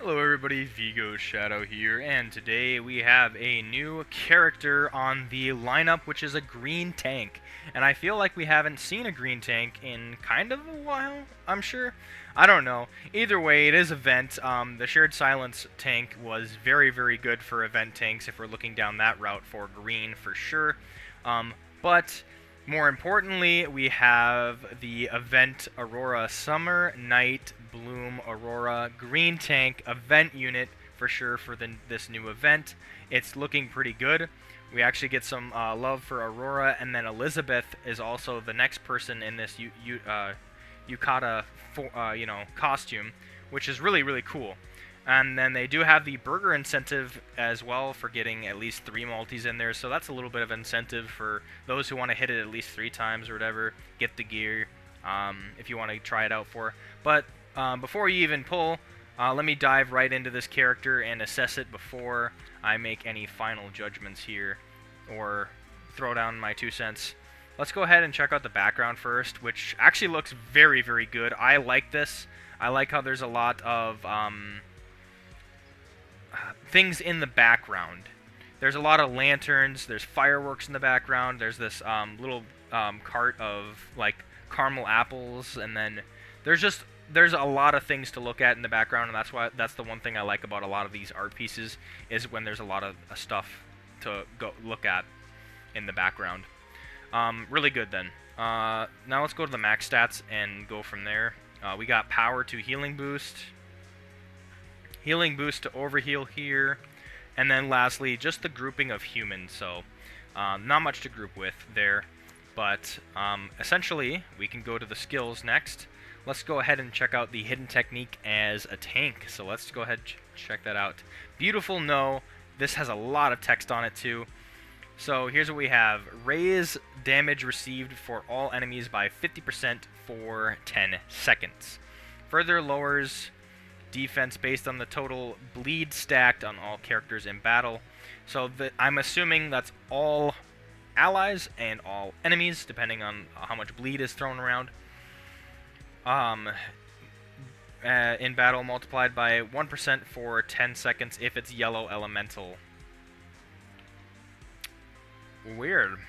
Hello everybody, Vigo Shadow here, and today we have a new character on the lineup, which is a green tank. And I feel like we haven't seen a green tank in kind of a while, I'm sure. I don't know. Either way, it is event. The Shared Silence tank was very, very good for event tanks if we're looking down that route for green for sure. But more importantly, we have the event Aurora Summer Night Bloom Aurora Green Tank event unit for sure for this new event. It's looking pretty good. We actually get some love for Aurora, and then Elizabeth is also the next person in this yukata costume, which is really, really cool. And then they do have the burger incentive as well for getting at least 3 multis in there, so that's a little bit of incentive for those who want to hit it at least 3 times or whatever. Get the gear if you want to try it out for. But before you even pull, let me dive right into this character and assess it before I make any final judgments here or throw down my 2 cents. Let's go ahead and check out the background first, which actually looks very, very good. I like this. I like how there's a lot of things in the background. There's a lot of lanterns, there's fireworks in the background, there's this little cart of like caramel apples, and then there's a lot of things to look at in the background, and that's the one thing I like about a lot of these art pieces is when there's a lot of stuff to go look at in the background. Really good then. Now let's go to the max stats and go from there. We got power to healing boost to overheal here, and then lastly just the grouping of humans. So not much to group with there, but essentially we can go to the skills next. Let's go ahead and check out the hidden technique as a tank. So let's go ahead and check that out. Beautiful. No, this has a lot of text on it too. So here's what we have: raise damage received for all enemies by 50% for 10 seconds. Further lowers defense based on the total bleed stacked on all characters in battle. So I'm assuming that's all allies and all enemies, depending on how much bleed is thrown around. In battle, multiplied by 1% for 10 seconds if it's yellow elemental. Weird.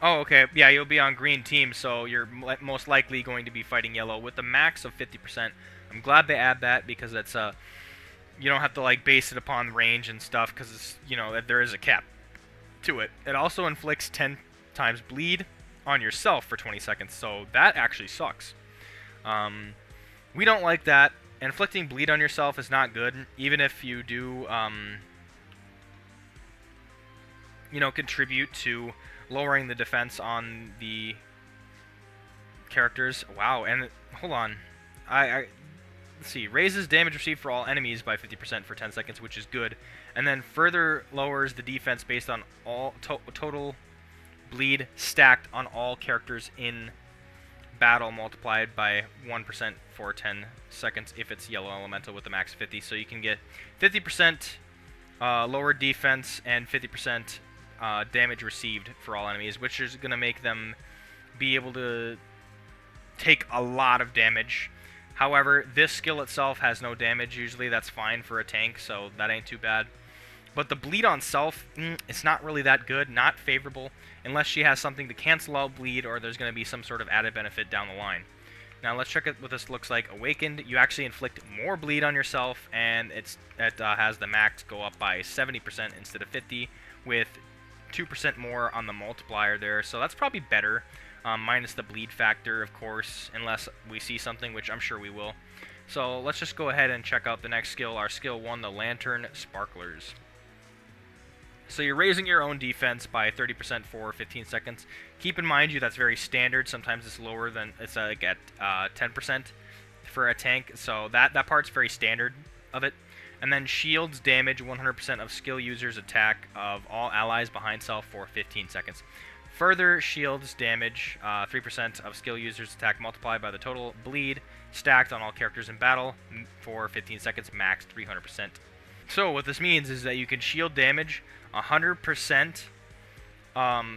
Oh, okay. Yeah, you'll be on green team, so you're most likely going to be fighting yellow with a max of 50%. I'm glad they add that because it's you don't have to like base it upon range and stuff because there is a cap to it. It also inflicts 10 times bleed on yourself for 20 seconds, so that actually sucks. We don't like that. Inflicting bleed on yourself is not good, even if you do contribute to lowering the defense on the characters. Wow, and hold on. Let's see. Raises damage received for all enemies by 50% for 10 seconds, which is good. And then further lowers the defense based on all total bleed stacked on all characters in battle, multiplied by 1% for 10 seconds if it's yellow elemental with the max 50. So you can get 50% lower defense and 50% damage received for all enemies, which is going to make them be able to take a lot of damage. However, this skill itself has no damage. Usually that's fine for a tank, so that ain't too bad. But the bleed on self, it's not really that good, not favorable, unless she has something to cancel out bleed or there's going to be some sort of added benefit down the line. Now let's check out what this looks like. Awakened, you actually inflict more bleed on yourself, and it has the max go up by 70% instead of 50, with 2% more on the multiplier there, so that's probably better, minus the bleed factor, of course, unless we see something, which I'm sure we will. So let's just go ahead and check out the next skill, our skill 1, the Lantern Sparklers. So you're raising your own defense by 30% for 15 seconds. Keep in mind that's very standard. Sometimes it's lower than, it's like at 10% for a tank, so that part's very standard of it. And then shields damage 100% of skill user's attack of all allies behind self for 15 seconds. Further shields damage 3% of skill user's attack multiplied by the total bleed stacked on all characters in battle for 15 seconds, max 300%. So what this means is that you can shield damage 100%.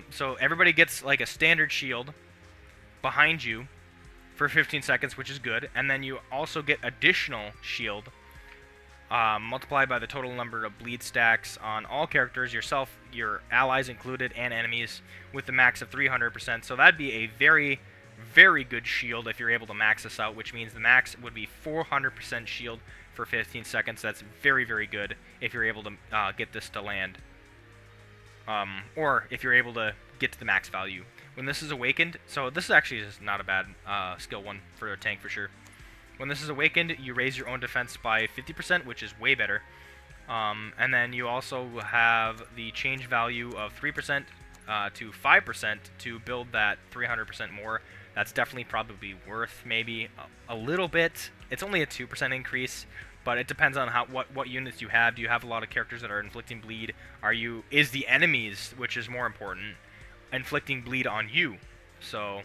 So everybody gets like a standard shield behind you for 15 seconds, which is good. And then you also get additional shield multiplied by the total number of bleed stacks on all characters, yourself, your allies included, and enemies, with the max of 300%. So that'd be a very, very good shield if you're able to max this out, which means the max would be 400% shield for 15 seconds. That's very, very good if you're able to get this to land. Or if you're able to get to the max value. When this is awakened, so this is actually just not a bad skill one for a tank for sure. When this is awakened, you raise your own defense by 50%, which is way better. And then you also have the change value of 3% to 5% to build that 300% more. That's definitely probably worth maybe a little bit. It's only a 2% increase, but it depends on what units you have. Do you have a lot of characters that are inflicting bleed? Is the enemies, which is more important, inflicting bleed on you? So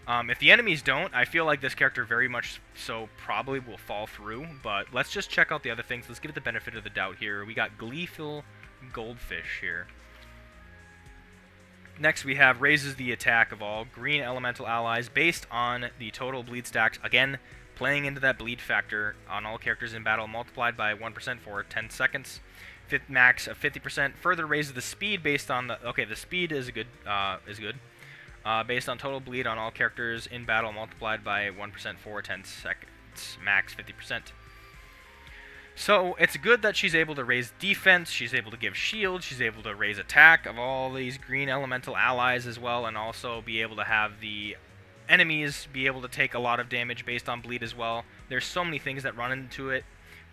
if the enemies don't, I feel like this character very much so probably will fall through, but let's just check out the other things. Let's give it the benefit of the doubt here. We got Gleeful Goldfish here. Next we have raises the attack of all green elemental allies based on the total bleed stacks. Again, playing into that bleed factor on all characters in battle, multiplied by 1% for 10 seconds. Max of 50%. Further raises the speed based on the... Okay, the speed is good. Based on total bleed on all characters in battle, multiplied by 1% for 10 seconds. Max 50%. So it's good that she's able to raise defense, she's able to give shield, she's able to raise attack of all these green elemental allies as well, and also be able to have the enemies be able to take a lot of damage based on bleed as well. There's so many things that run into it,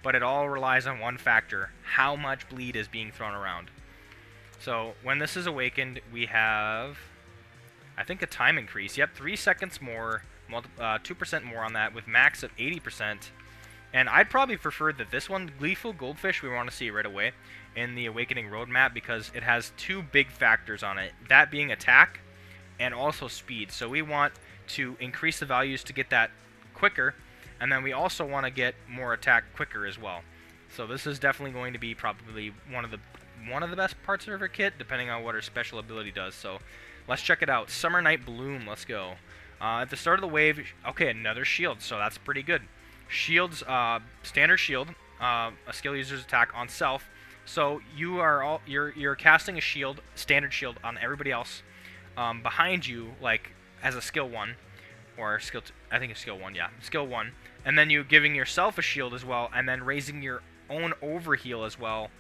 but it all relies on one factor: how much bleed is being thrown around. So when this is awakened, we have, I think, a time increase. Yep, 3 seconds more, 2% more on that, with max of 80%. And I'd probably prefer that this one, Gleeful Goldfish, we want to see right away in the Awakening roadmap, because it has two big factors on it, that being attack and also speed. So we want to increase the values to get that quicker, and then we also want to get more attack quicker as well. So this is definitely going to be probably one of the best parts of her kit, depending on what her special ability does. So let's check it out. Summer Night Bloom, let's go. At the start of the wave, okay, another shield, so that's pretty good. Shields, standard shield, a skill user's attack on self. So you're casting a shield, standard shield, on everybody else behind you, like as a skill 1, or skill I think it's skill 1, yeah, skill 1, and then you giving yourself a shield as well, and then raising your own overheal as well,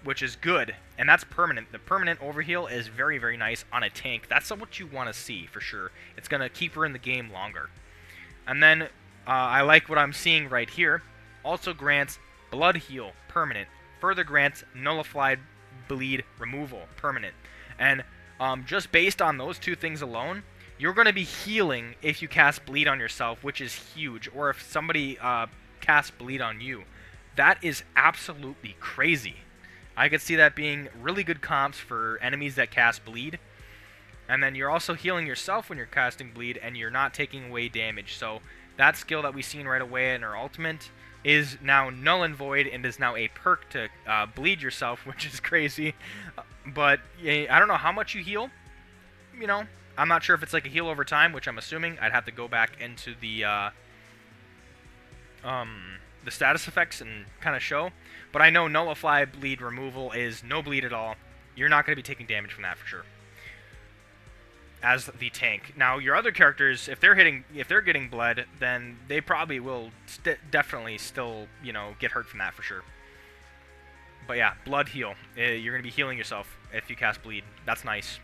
which is good, and that's permanent. The permanent overheal is very, very nice on a tank. That's what you want to see for sure. It's gonna keep her in the game longer. And then I like what I'm seeing right here. Also grants blood heal, permanent. Further grants nullified bleed removal, permanent. And just based on those two things alone, you're going to be healing if you cast bleed on yourself, which is huge, or if somebody casts bleed on you. That is absolutely crazy. I could see that being really good comps for enemies that cast bleed. And then you're also healing yourself when you're casting bleed, and you're not taking away damage. So that skill that we've seen right away in her ultimate is now null and void, and is now a perk to bleed yourself, which is crazy. But I don't know how much you heal. You know, I'm not sure if it's like a heal over time, which I'm assuming. I'd have to go back into the status effects and kind of show. But I know nullify bleed removal is no bleed at all. You're not going to be taking damage from that for sure, as the tank. Now your other characters, if they're getting bled, then they probably will definitely still, you know, get hurt from that for sure. But yeah, blood heal. You're gonna be healing yourself if you cast bleed. That's nice.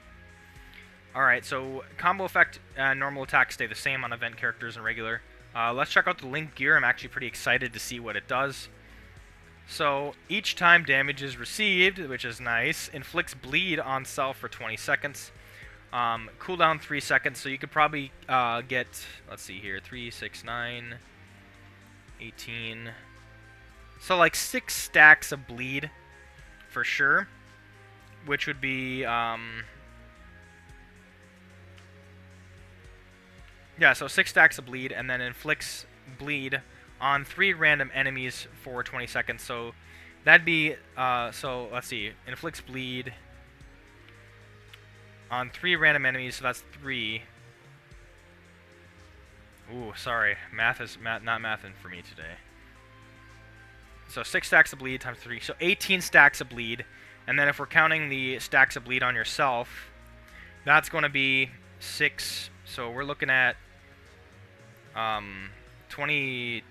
All right, so combo effect and normal attack stay the same on event characters and regular. Let's check out the link gear. I'm actually pretty excited to see what it does. So each time damage is received, which is nice, inflicts bleed on self for 20 seconds. Cooldown 3 seconds, so you could probably get, let's see here, 3, 6, 9, 18. So like 6 stacks of bleed for sure, which would be, yeah, so 6 stacks of bleed, and then inflicts bleed on 3 random enemies for 20 seconds. So that'd be, so let's see, inflicts bleed on 3 random enemies, so that's 3. Ooh, sorry. Math is not mathing for me today. So 6 stacks of bleed times 3. So 18 stacks of bleed. And then if we're counting the stacks of bleed on yourself, that's going to be 6. So we're looking at 20,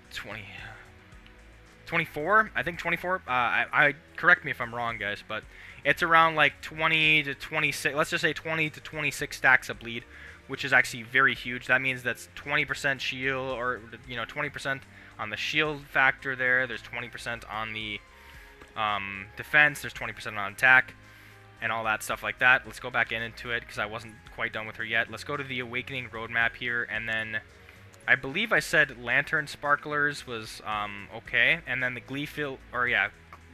24? I think 24. I correct me if I'm wrong, guys, but it's around like 20 to 26. Let's just say 20 to 26 stacks of bleed, which is actually very huge. That means that's 20% shield, or 20% on the shield factor there. There's 20% on the defense. There's 20% on attack, and all that stuff like that. Let's go back into it because I wasn't quite done with her yet. Let's go to the Awakening roadmap here, and then I believe I said Lantern Sparklers was okay, and then the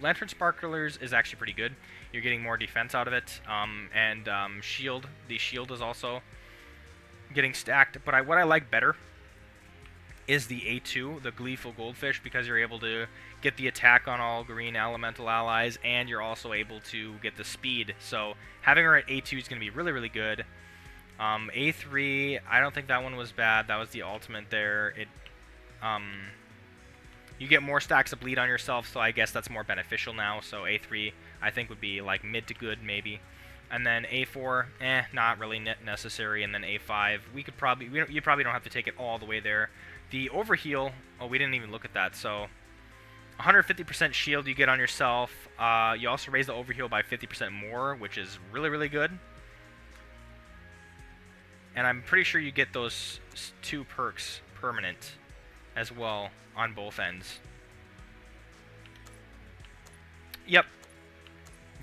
Lantern Sparklers is actually pretty good. You're getting more defense out of it, and shield. The shield is also getting stacked, but what I like better is the A2, the Gleeful Goldfish, because you're able to get the attack on all green elemental allies, and you're also able to get the speed. So having her at A2 is going to be really, really good. A3, I don't think that one was bad. That was the ultimate there. You get more stacks of bleed on yourself, so I guess that's more beneficial now. So A3, I think, would be like mid to good, maybe. And then A4, not really necessary. And then A5, you probably don't have to take it all the way there. The overheal, oh, we didn't even look at that. So 150% shield you get on yourself. You also raise the overheal by 50% more, which is really, really good. And I'm pretty sure you get those 2 perks permanent as well on both ends. Yep.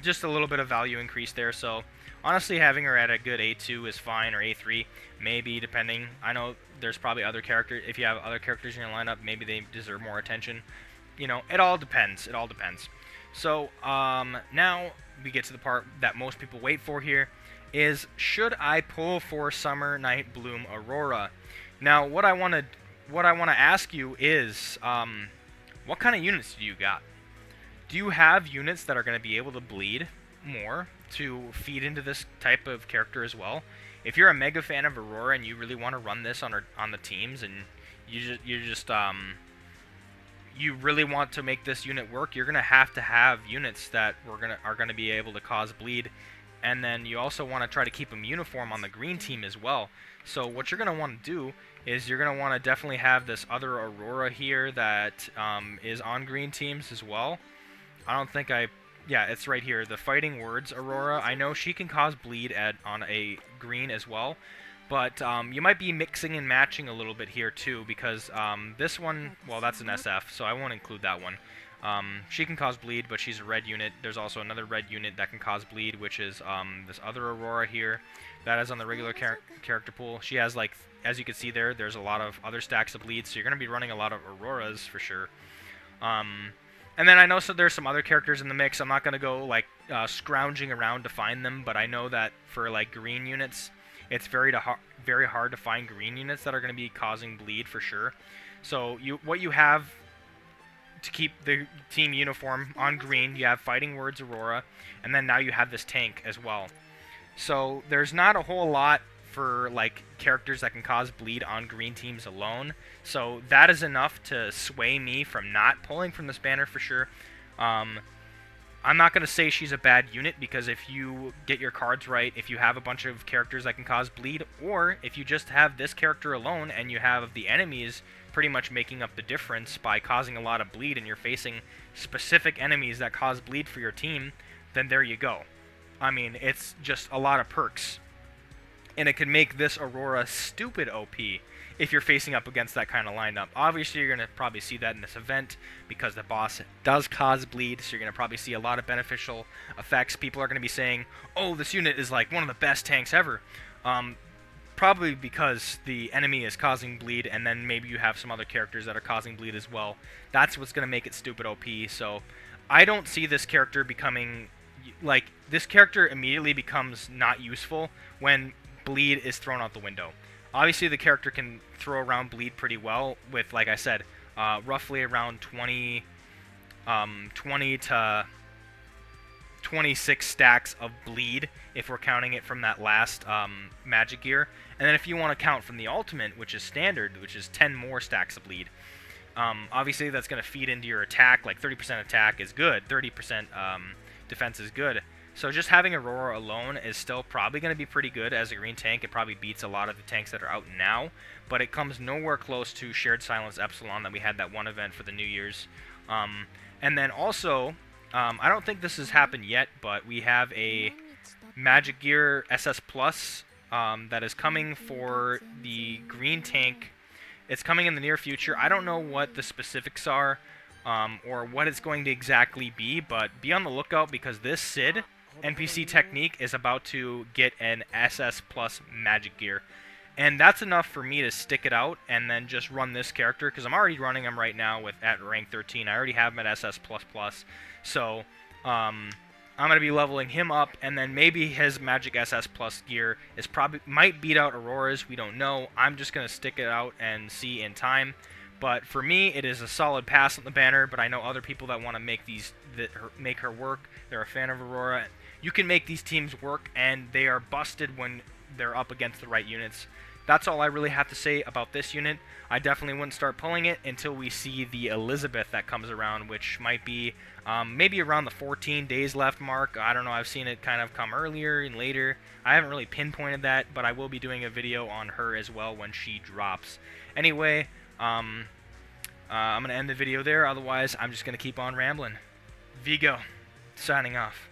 Just a little bit of value increase there. So honestly, having her at a good A2 is fine, or A3, maybe, depending. I know there's probably other characters. If you have other characters in your lineup, maybe they deserve more attention. It all depends. It all depends. So now we get to the part that most people wait for here. Is should I pull for Summer Night Bloom Aurora? Now, what I want to ask you is, what kind of units do you got? Do you have units that are going to be able to bleed more to feed into this type of character as well? If you're a mega fan of Aurora and you really want to run this on the teams, and you really want to make this unit work, you're going to have units that are going to be able to cause bleed. And then you also want to try to keep them uniform on the green team as well. So what you're going to want to do is you're going to want to definitely have this other Aurora here that is on green teams as well. I don't think yeah, it's right here. The Fighting Words Aurora. I know she can cause bleed on a green as well. But you might be mixing and matching a little bit here too, because this one, well, that's an SF, so I won't include that one. She can cause bleed, but she's a red unit. There's also another red unit that can cause bleed, which is this other Aurora here. That is on the regular character pool. She has, like, as you can see there's a lot of other stacks of bleed, so you're going to be running a lot of Auroras for sure. And then I know there's some other characters in the mix. I'm not going to go, like, scrounging around to find them, but I know that for, like, green units, it's very hard to find green units that are going to be causing bleed for sure. So what you have to keep the team uniform on green, you have Fighting Words Aurora, and then now you have this tank as well. So there's not a whole lot for like characters that can cause bleed on green teams alone. So that is enough to sway me from not pulling from this banner for sure. I'm not going to say she's a bad unit, because if you get your cards right, if you have a bunch of characters that can cause bleed, or if you just have this character alone and you have the enemies pretty much making up the difference by causing a lot of bleed, and you're facing specific enemies that cause bleed for your team, then there you go. I mean, it's just a lot of perks. And it can make this Aurora stupid OP if you're facing up against that kind of lineup. Obviously, you're going to probably see that in this event because the boss does cause bleed, so you're going to probably see a lot of beneficial effects. People are going to be saying, oh, this unit is like one of the best tanks ever. Probably because the enemy is causing bleed, and then maybe you have some other characters that are causing bleed as well. That's what's going to make it stupid OP. So I don't see this character becoming... like, this character immediately becomes not useful when bleed is thrown out the window. Obviously, the character can throw around bleed pretty well with, like I said, roughly around 20 to 26 stacks of bleed if we're counting it from that last magic gear. And then if you want to count from the ultimate, which is standard, which is 10 more stacks of bleed, obviously that's going to feed into your attack. Like 30% attack is good, 30% defense is good. So just having Aurora alone is still probably going to be pretty good as a green tank. It probably beats a lot of the tanks that are out now, but it comes nowhere close to Shared Silence Epsilon that we had that one event for the New Year's. And then also, I don't think this has happened yet, but we have a Magic Gear SS Plus that is coming for the green tank. It's coming in the near future. I don't know what the specifics are or what it's going to exactly be, but be on the lookout because this Sid NPC technique is about to get an SS Plus Magic Gear. And that's enough for me to stick it out and then just run this character, because I'm already running him right now at rank 13. I already have him at SS++. So I'm going to be leveling him up, and then maybe his Magic SS Plus gear might beat out Aurora's. We don't know. I'm just going to stick it out and see in time. But for me, it is a solid pass on the banner, but I know other people that want to make her work. They're a fan of Aurora. You can make these teams work, and they are busted when they're up against the right units. That's all I really have to say about this unit. I definitely wouldn't start pulling it until we see the Elizabeth that comes around, which might be maybe around the 14 days left mark. I don't know, I've seen it kind of come earlier and later. I haven't really pinpointed that, but I will be doing a video on her as well when she drops. Anyway, I'm going to end the video there, otherwise I'm just going to keep on rambling. Vigo, signing off.